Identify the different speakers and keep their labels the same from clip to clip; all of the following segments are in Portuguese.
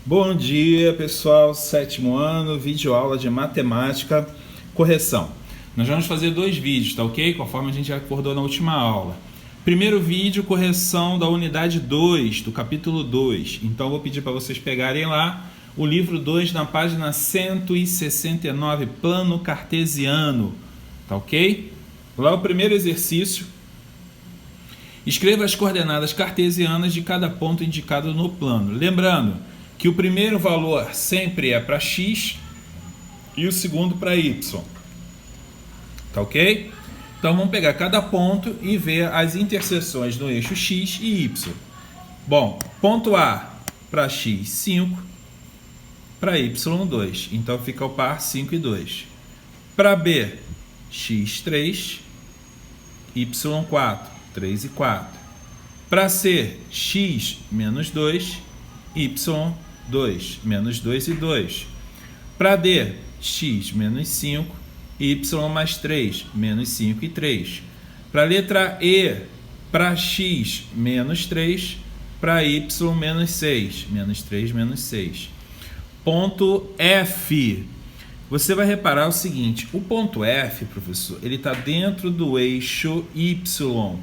Speaker 1: Bom dia, pessoal, sétimo ano, videoaula de matemática, correção. Nós vamos fazer 2 vídeos, tá ok? Conforme a gente já acordou na última aula. Primeiro vídeo, correção da unidade 2, do capítulo 2. Então, vou pedir para vocês pegarem lá o livro 2 na página 169, plano cartesiano, tá ok? Lá o primeiro exercício. Escreva as coordenadas cartesianas de cada ponto indicado no plano. Lembrando que o primeiro valor sempre é para x e o segundo para y. Tá ok? Então vamos pegar cada ponto e ver as interseções no eixo x e y. Bom, ponto A para x 5, para y 2. Então fica o par 5 e 2. Para B, x 3, y 4, 3 e 4. Para C, x menos 2, y 2, menos 2 e 2. Para D, x menos 5, y mais 3, menos 5 e 3. Para a letra E, para x menos 3, para y menos 6, menos 3, menos 6. Ponto F. Você vai reparar o seguinte, o ponto F, professor, ele está dentro do eixo y.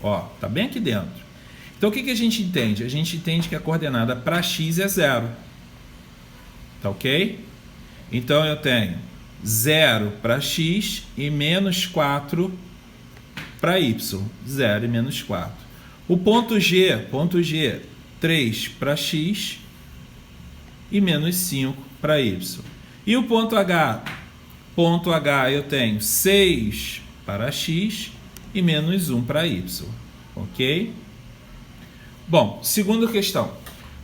Speaker 1: Ó, tá bem aqui dentro. Então, o que a gente entende? A gente entende que a coordenada para x é 0. Tá ok? Então, eu tenho 0 para x e menos 4 para y. 0 e menos 4. O ponto G, 3 para x e menos 5 para y. E o ponto H? Ponto H eu tenho 6 para x e menos 1 para y. Ok? Bom, segunda questão.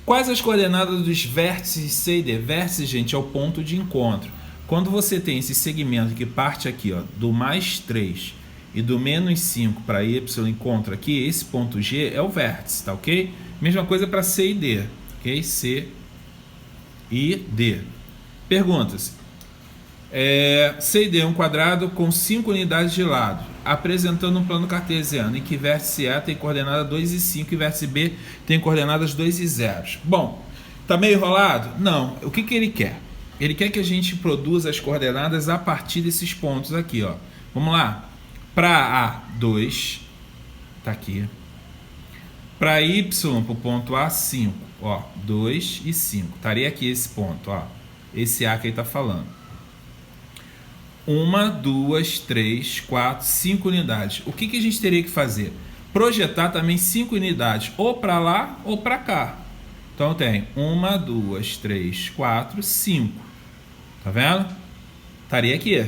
Speaker 1: Quais as coordenadas dos vértices C e D? Vértice, gente, é o ponto de encontro. Quando você tem esse segmento que parte aqui, ó, do mais 3 e do menos 5 para y, encontra aqui, esse ponto G é o vértice, tá ok? Mesma coisa para C e D, ok? C e D. Perguntas. C e D é um quadrado com 5 unidades de lado, apresentando um plano cartesiano em que vértice A tem coordenada 2 e 5 e vértice B tem coordenadas 2 e 0. Bom, tá meio enrolado? Não. O que ele quer? Ele quer que a gente produza as coordenadas a partir desses pontos aqui, ó. Vamos lá. Para A, 2, tá aqui. Para Y, para o ponto A, 5, ó, 2 e 5. Estaria aqui esse ponto, ó. Esse A que ele está falando. 1, 2, 3, 4, 5 unidades. O que a gente teria que fazer? Projetar também 5 unidades, ou para lá ou para cá. Então tem 1, 2, 3, 4, 5. Tá vendo? Estaria aqui.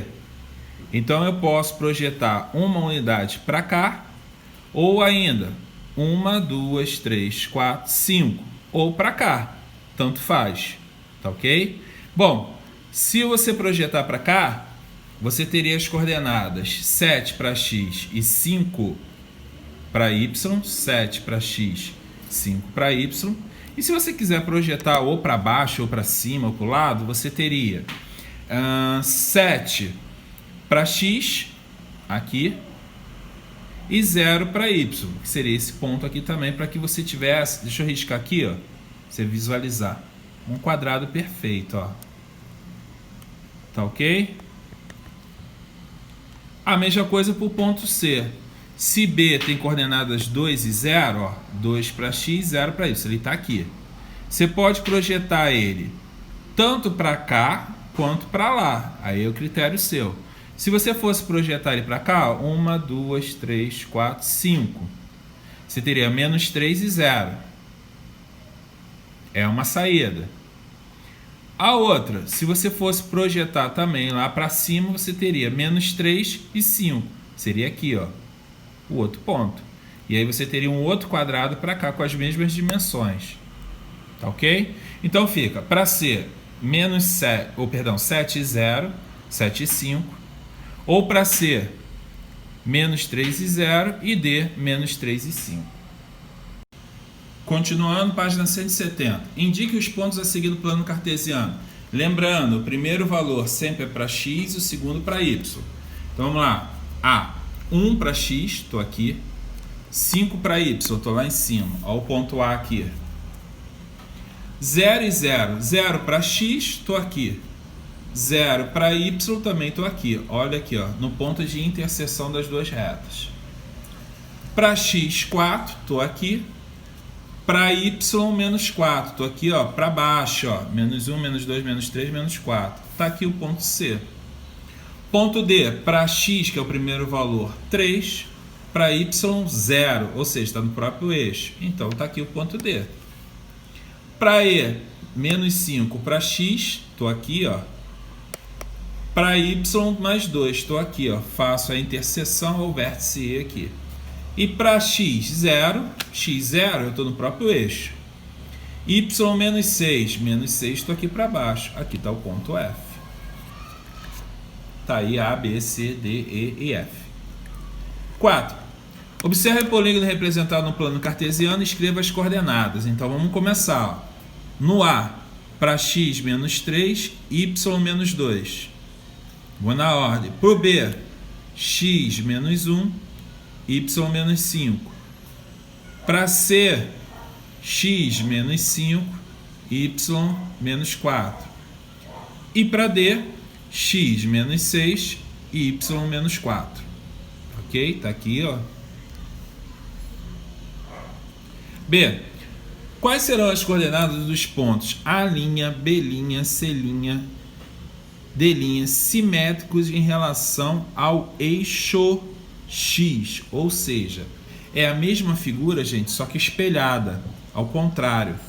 Speaker 1: Então eu posso projetar uma unidade para cá, ou ainda 1, 2, 3, 4, 5. Ou para cá. Tanto faz. Tá ok? Bom, se você projetar para cá, você teria as coordenadas 7 para x e 5 para y, 7 para x, 5 para y. E se você quiser projetar ou para baixo, ou para cima, ou para o lado, você teria 7 para x, aqui, e 0 para y, que seria esse ponto aqui também, para que você tivesse, deixa eu riscar aqui, ó, você visualizar, um quadrado perfeito, ó. Tá ok? A mesma coisa para o ponto C. Se B tem coordenadas 2 e 0, ó, 2 para x, 0 para y, ele está aqui. Você pode projetar ele tanto para cá quanto para lá. Aí é o critério seu. Se você fosse projetar ele para cá, ó, 1, 2, 3, 4, 5. Você teria menos 3 e 0. É uma saída. A outra, se você fosse projetar também lá para cima, você teria menos 3 e 5. Seria aqui, ó, o outro ponto. E aí você teria um outro quadrado para cá com as mesmas dimensões. Tá ok? Então fica para C menos 7, ou perdão, 7 e 0, 7 e 5. Ou para C menos 3 e 0 e D menos 3 e 5. Continuando, página 170. Indique os pontos a seguir do plano cartesiano. Lembrando, o primeiro valor sempre é para x e o segundo para y. Então vamos lá. A, 1 para x, estou aqui. 5 para y, estou lá em cima. Olha o ponto A aqui. 0 e 0. 0 para x, estou aqui. 0 para y, também estou aqui. Olha aqui, ó, no ponto de interseção das duas retas. Para x, 4, estou aqui. Para y, menos 4, estou aqui, ó, para baixo, ó, menos 1, menos 2, menos 3, menos 4. Está aqui o ponto C. Ponto D, para x, que é o primeiro valor, 3. Para y, 0, ou seja, está no próprio eixo. Então, está aqui o ponto D. Para E, menos 5. Para x, estou aqui, ó. Para y, mais 2, estou aqui, ó. Faço a interseção ao vértice E aqui. E para x, 0. X, 0, eu estou no próprio eixo. Y, menos 6. Menos 6, estou aqui para baixo. Aqui está o ponto F. Está aí A, B, C, D, E e F. 4. Observe o polígono representado no plano cartesiano e escreva as coordenadas. Então, vamos começar. Ó. No A, para x, menos 3, y, menos 2. Vou na ordem. Para o B, x, menos 1, y, menos 5. Para C, x, menos 5, y, menos 4. E para D, x, menos 6, y, menos 4. Ok? Está aqui, ó. B. Quais serão as coordenadas dos pontos A', B', C', D', simétricos em relação ao eixo X? Ou seja, é a mesma figura, gente, só que espelhada, ao contrário.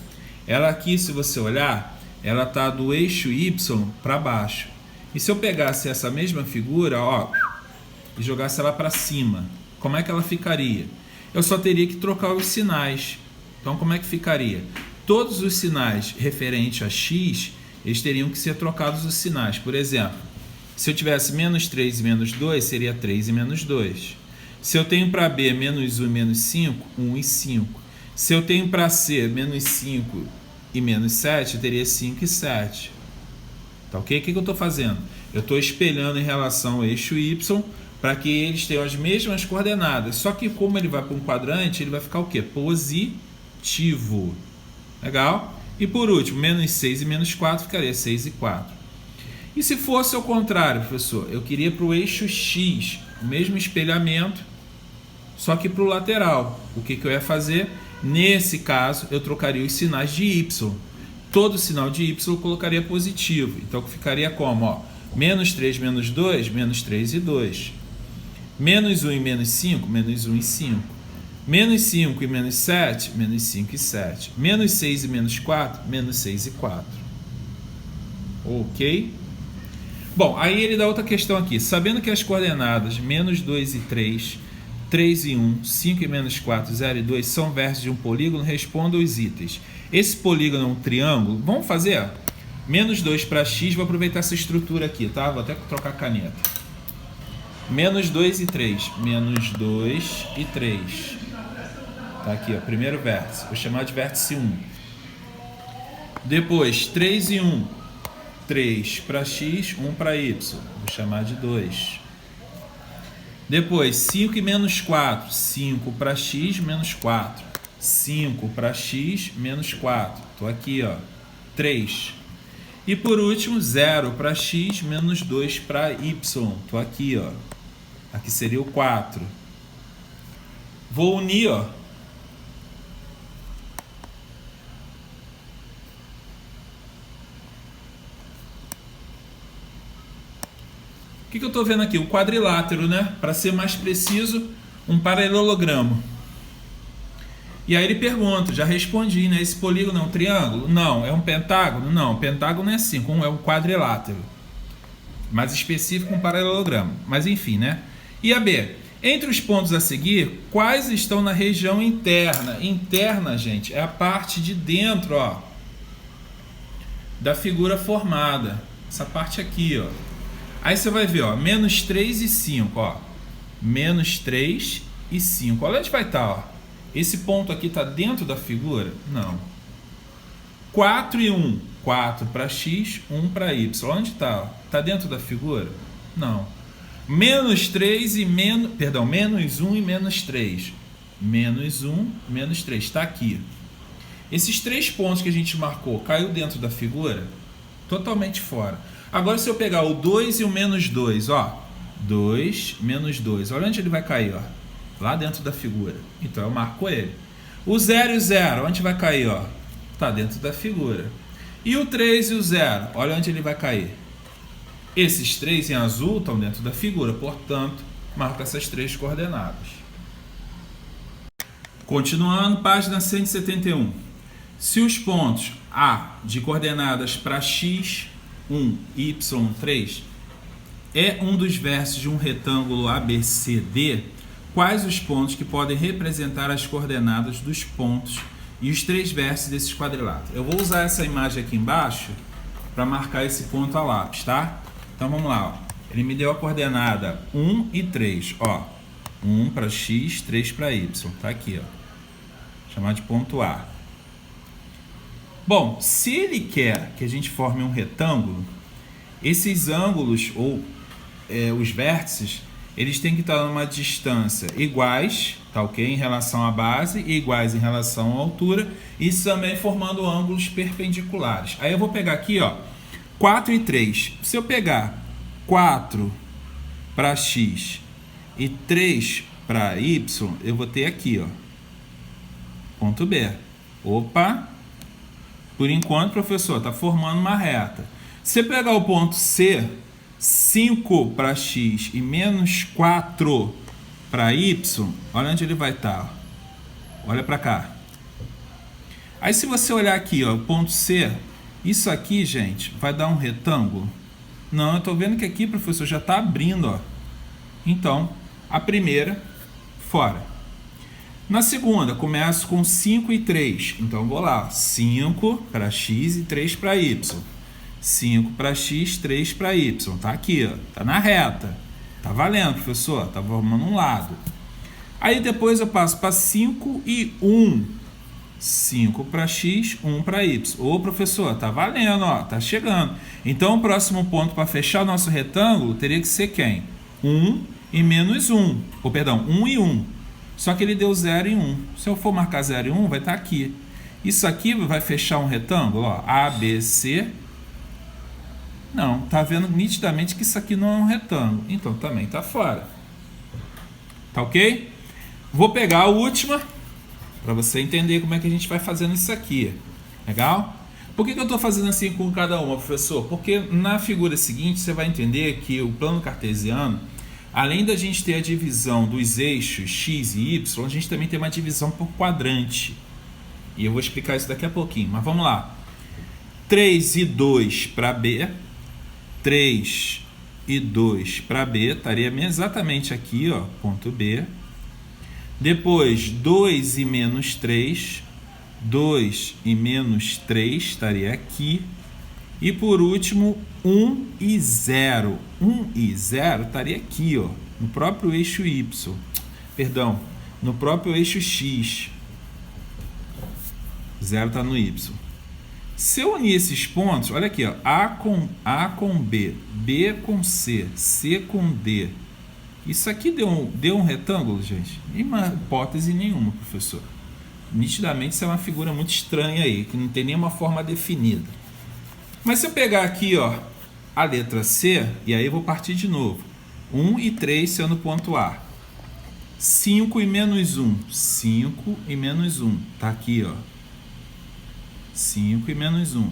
Speaker 1: Ela aqui, se você olhar, ela está do eixo Y para baixo. E se eu pegasse essa mesma figura, ó, e jogasse ela para cima, como é que ela ficaria? Eu só teria que trocar os sinais. Então, como é que ficaria? Todos os sinais referentes a x, eles teriam que ser trocados os sinais. Por exemplo, se eu tivesse menos 3 e menos 2, seria 3 e menos 2. Se eu tenho para B menos 1 e menos 5, 1 e 5. Se eu tenho para C menos 5 e menos 7, eu teria 5 e 7. Tá ok? O que eu estou fazendo? Eu estou espelhando em relação ao eixo Y para que eles tenham as mesmas coordenadas. Só que como ele vai para um quadrante, ele vai ficar o quê? Positivo. Legal? E por último, menos 6 e menos 4 ficaria 6 e 4. E se fosse ao contrário, professor? Eu queria para o eixo X, o mesmo espelhamento, só que para o lateral. O que eu ia fazer? Nesse caso, eu trocaria os sinais de Y. Todo sinal de Y eu colocaria positivo. Então ficaria como? Ó, menos 3, menos 2, menos 3 e 2. Menos 1 e menos 5, menos 1 e 5. Menos 5 e menos 7, menos 5 e 7. Menos 6 e menos 4, menos 6 e 4. Ok? Bom, aí ele dá outra questão aqui. Sabendo que as coordenadas menos 2 e 3, 3 e 1, 5 e menos 4, 0 e 2 são vértices de um polígono, responda os itens. Esse polígono é um triângulo. Vamos fazer? Menos 2 para x, vou aproveitar essa estrutura aqui, tá? Vou até trocar a caneta. Menos 2 e 3. Menos 2 e 3. Tá aqui, ó, primeiro vértice. Vou chamar de vértice 1. Depois, 3 e 1. 3 para x, 1 para y. Vou chamar de 2. Depois, 5 e menos 4. 5 para x, menos 4. 5 para x, menos 4. Estou aqui, ó, 3. E por último, 0 para x, menos 2 para y. Estou aqui, ó. Aqui seria o 4. Vou unir, ó. O que eu estou vendo aqui? O quadrilátero, né? Para ser mais preciso, um paralelogramo. E aí ele pergunta, já respondi, né? Esse polígono é um triângulo? Não. É um pentágono? Não. Pentágono é assim, é um quadrilátero. Mais específico, um paralelogramo. Mas enfim, né? E a B? Entre os pontos a seguir, quais estão na região interna? Interna, gente, é a parte de dentro, ó, da figura formada. Essa parte aqui, ó. Aí você vai ver, ó, menos 3 e 5, ó. Menos 3 e 5. Olha onde vai estar, ó. Esse ponto aqui está dentro da figura? Não. 4 e 1. 4 para x, 1 para y. Onde está? Está dentro da figura? Não. Menos 3 e menos... Perdão, menos 1 e menos 3. Menos 1, menos 3. Está aqui. Esses 3 pontos que a gente marcou, caiu dentro da figura? Totalmente fora. Agora, se eu pegar o 2 e o menos 2, ó, 2 menos 2, olha onde ele vai cair, ó, lá dentro da figura. Então, eu marco ele. O 0 e o 0, onde vai cair, ó? Tá dentro da figura. E o 3 e o 0, olha onde ele vai cair. Esses 3 em azul estão dentro da figura, portanto, marco essas 3 coordenadas. Continuando, página 171. Se os pontos A de coordenadas para x1 e y3 é um dos vértices de um retângulo ABCD, quais os pontos que podem representar as coordenadas dos pontos e os 3 vértices desses quadriláteros? Eu vou usar essa imagem aqui embaixo para marcar esse ponto a lápis, tá? Então vamos lá, ó. Ele me deu a coordenada 1 e 3, ó. 1 para x, 3 para y, tá aqui, ó. Chamar de ponto A. Bom, se ele quer que a gente forme um retângulo, esses ângulos ou os vértices, eles têm que estar numa distância iguais, tá ok? Em relação à base e iguais em relação à altura, e também formando ângulos perpendiculares. Aí eu vou pegar aqui, ó, 4 e 3. Se eu pegar 4 para x e 3 para y, eu vou ter aqui, ó, ponto B. Opa! Por enquanto, professor, está formando uma reta. Se eu pegar o ponto C, 5 para x e menos 4 para y, olha onde ele vai estar. Olha para cá. Aí, se você olhar aqui, ó, o ponto C, isso aqui, gente, vai dar um retângulo? Não, eu estou vendo que aqui, professor, já está abrindo, ó. Então, a primeira, fora. Na segunda, começo com 5 e 3. Então, vou lá. 5 para x e 3 para y. 5 para x, 3 para y. Tá aqui, ó. Tá na reta. Tá valendo, professor. Tá formando um lado. Aí, depois eu passo para 5 e 1. 5 para x, 1 para y. Ô, professor, tá valendo, ó. Tá chegando. Então, o próximo ponto para fechar o nosso retângulo teria que ser quem? 1 e menos 1. Ou, perdão, 1 e 1. Só que ele deu 0 e 1. Se eu for marcar 0 e 1, vai estar aqui. Isso aqui vai fechar um retângulo, ó, A, B, C. Não, tá vendo nitidamente que isso aqui não é um retângulo. Então também tá fora. Tá ok? Vou pegar a última para você entender como é que a gente vai fazendo isso aqui. Legal? Por que eu estou fazendo assim com cada uma, professor? Porque na figura seguinte você vai entender que o plano cartesiano, além da gente ter a divisão dos eixos x e y, a gente também tem uma divisão por quadrante. E eu vou explicar isso daqui a pouquinho, mas vamos lá. 3 e 2 para B. 3 e 2 para B, estaria exatamente aqui, ó, ponto B. Depois, 2 e menos 3. 2 e menos 3 estaria aqui. E por último, 1 e 0. 1 e 0 estaria aqui, ó, no próprio eixo Y. Perdão, no próprio eixo X. 0 está no Y. Se eu unir esses pontos, olha aqui, ó, A com B, B com C, C com D. Isso aqui deu um retângulo, gente? Em uma hipótese nenhuma, professor. Nitidamente isso é uma figura muito estranha aí, que não tem nenhuma forma definida. Mas se eu pegar aqui, ó, a letra C, e aí eu vou partir de novo. 1 e 3 sendo ponto A. 5 e menos 1. 5 e menos 1. Tá aqui, ó. 5 e menos 1.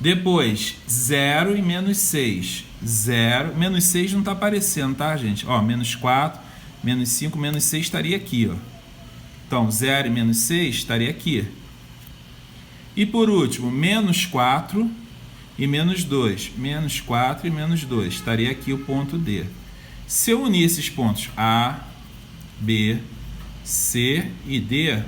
Speaker 1: Depois, 0 e menos 6. 0. Menos 6 não tá aparecendo, tá, gente? Ó, menos 4, menos 5, menos 6 estaria aqui, ó. Então, 0 e menos 6 estaria aqui. E por último, menos 4 e menos 2. Menos 4 e menos 2. Estaria aqui o ponto D. Se eu unir esses pontos A, B, C e D,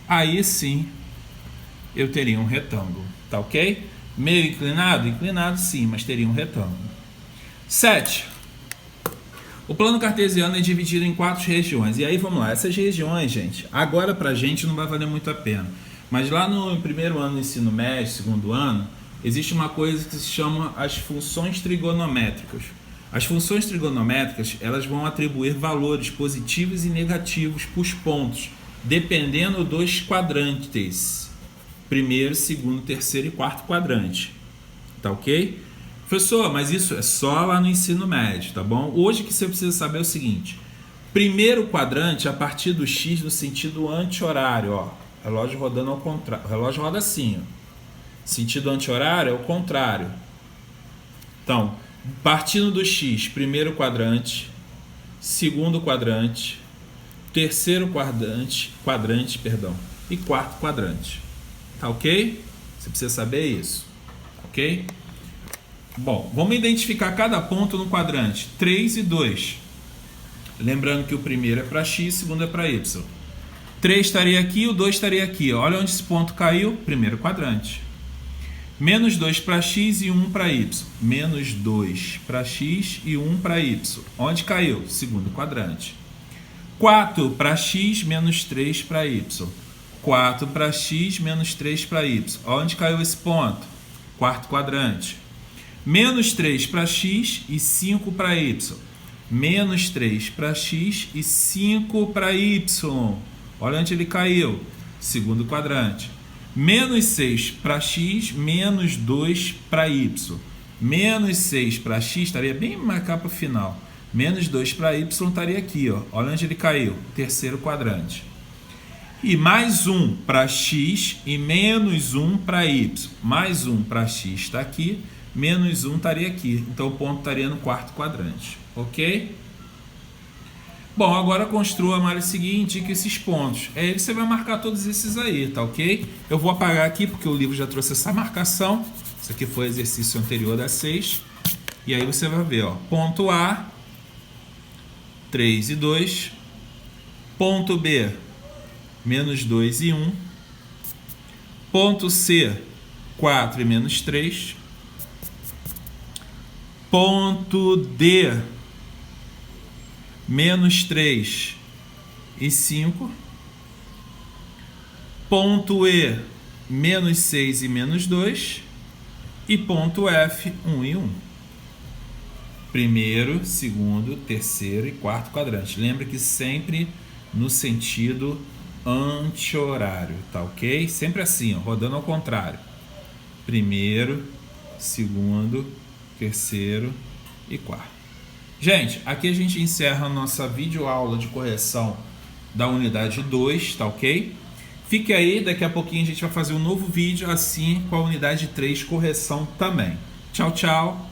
Speaker 1: aí sim eu teria um retângulo. Tá ok? Meio inclinado? Inclinado sim, mas teria um retângulo. 7. O plano cartesiano é dividido em 4 regiões. E aí, vamos lá. Essas regiões, gente, agora pra gente não vai valer muito a pena. Mas lá no primeiro ano do ensino médio, segundo ano, existe uma coisa que se chama as funções trigonométricas. As funções trigonométricas, elas vão atribuir valores positivos e negativos para os pontos, dependendo dos quadrantes. Primeiro, segundo, terceiro e quarto quadrante. Tá ok? Professor, mas isso é só lá no ensino médio, tá bom? Hoje o que você precisa saber é o seguinte. Primeiro quadrante, a partir do X no sentido anti-horário, ó. Relógio rodando ao contrário. O relógio roda assim, ó. Sentido anti-horário é o contrário. Então, partindo do X, primeiro quadrante, segundo quadrante, terceiro quadrante, e quarto quadrante. Tá ok? Você precisa saber isso. Ok? Bom, vamos identificar cada ponto no quadrante 3 e 2. Lembrando que o primeiro é para X, o segundo é para Y. 3 estaria aqui, o 2 estaria aqui. Olha onde esse ponto caiu. Primeiro quadrante. Menos 2 para X e 1 para Y. Menos 2 para X e 1 para Y. Onde caiu? Segundo quadrante. 4 para X, menos 3 para Y. 4 para X, menos 3 para Y. Onde caiu esse ponto? Quarto quadrante. Menos 3 para X e 5 para Y. Menos 3 para X e 5 para Y. Olha onde ele caiu. Segundo quadrante. Menos 6 para X, menos 2 para Y. Menos 6 para X estaria bem mais cá para o final. Menos 2 para Y estaria aqui, ó. Olha onde ele caiu. Terceiro quadrante. E mais 1 para X e menos 1 para Y. Mais 1 para X está aqui. Menos 1 estaria aqui. Então o ponto estaria no quarto quadrante. Ok? Bom, agora construa a malha seguinte com esses pontos. Aí você vai marcar todos esses aí, tá ok? Eu vou apagar aqui porque o livro já trouxe essa marcação. Isso aqui foi o exercício anterior da 6. E aí você vai ver, ó. Ponto A, 3 e 2. Ponto B, menos 2 e 1. Ponto C, 4 e menos 3. Ponto D, menos 3 e 5. Ponto E, menos 6 e menos 2. E ponto F, 1 e 1. Primeiro, segundo, terceiro e quarto quadrante. Lembra que sempre no sentido anti-horário, tá ok? Sempre assim, ó, rodando ao contrário. Primeiro, segundo, terceiro e quarto. Gente, aqui a gente encerra a nossa videoaula de correção da unidade 2, tá ok? Fique aí, daqui a pouquinho a gente vai fazer um novo vídeo assim com a unidade 3 correção também. Tchau, tchau!